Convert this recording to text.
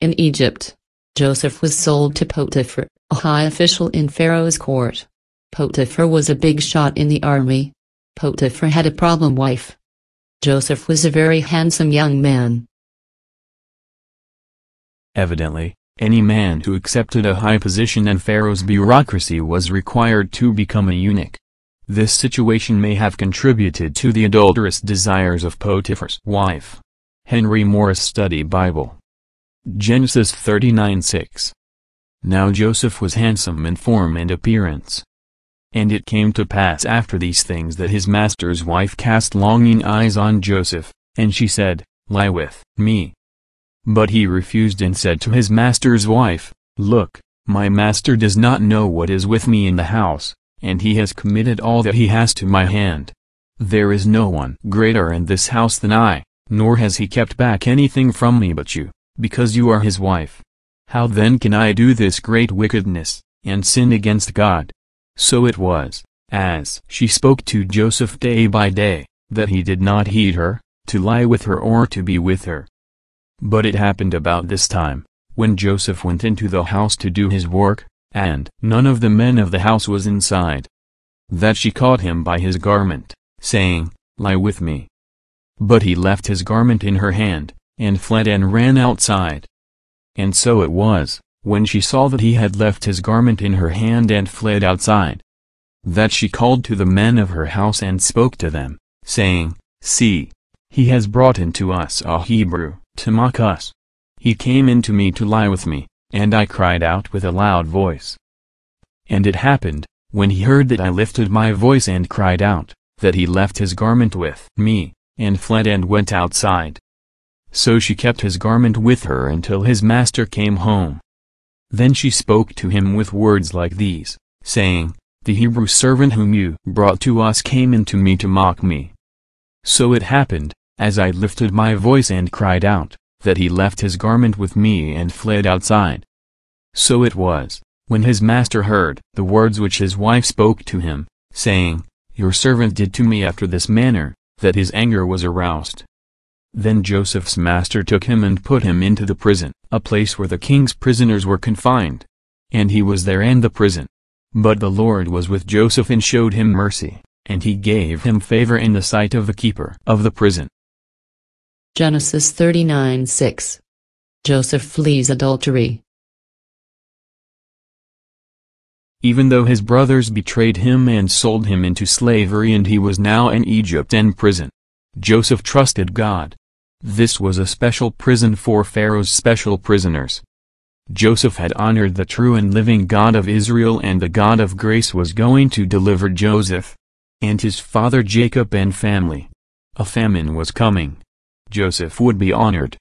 In Egypt, Joseph was sold to Potiphar, a high official in Pharaoh's court. Potiphar was a big shot in the army. Potiphar had a problem wife. Joseph was a very handsome young man. Evidently, any man who accepted a high position in Pharaoh's bureaucracy was required to become a eunuch. This situation may have contributed to the adulterous desires of Potiphar's wife. Henry Morris Study Bible. Genesis 39:6. Now Joseph was handsome in form and appearance. And it came to pass after these things that his master's wife cast longing eyes on Joseph, and she said, Lie with me. But he refused and said to his master's wife, Look, my master does not know what is with me in the house, and he has committed all that he has to my hand. There is no one greater in this house than I, nor has he kept back anything from me but you, because you are his wife. How then can I do this great wickedness, and sin against God? So it was, as she spoke to Joseph day by day, that he did not heed her, to lie with her or to be with her. But it happened about this time, when Joseph went into the house to do his work, and none of the men of the house was inside, that she caught him by his garment, saying, Lie with me. But he left his garment in her hand, and fled and ran outside. And so it was, when she saw that he had left his garment in her hand and fled outside, that she called to the men of her house and spoke to them, saying, See, he has brought into us a Hebrew, to mock us. He came in to me to lie with me, and I cried out with a loud voice. And it happened, when he heard that I lifted my voice and cried out, that he left his garment with me, and fled and went outside. So she kept his garment with her until his master came home. Then she spoke to him with words like these, saying, The Hebrew servant whom you brought to us came in to me to mock me. So it happened, as I lifted my voice and cried out, that he left his garment with me and fled outside. So it was, when his master heard the words which his wife spoke to him, saying, Your servant did to me after this manner, that his anger was aroused. Then Joseph's master took him and put him into the prison, a place where the king's prisoners were confined. And he was there in the prison. But the Lord was with Joseph and showed him mercy, and he gave him favor in the sight of the keeper of the prison. Genesis 39:6. Joseph flees adultery. Even though his brothers betrayed him and sold him into slavery and he was now in Egypt in prison, Joseph trusted God. This was a special prison for Pharaoh's special prisoners. Joseph had honored the true and living God of Israel, and the God of grace was going to deliver Joseph and his father Jacob and family. A famine was coming. Joseph would be honored,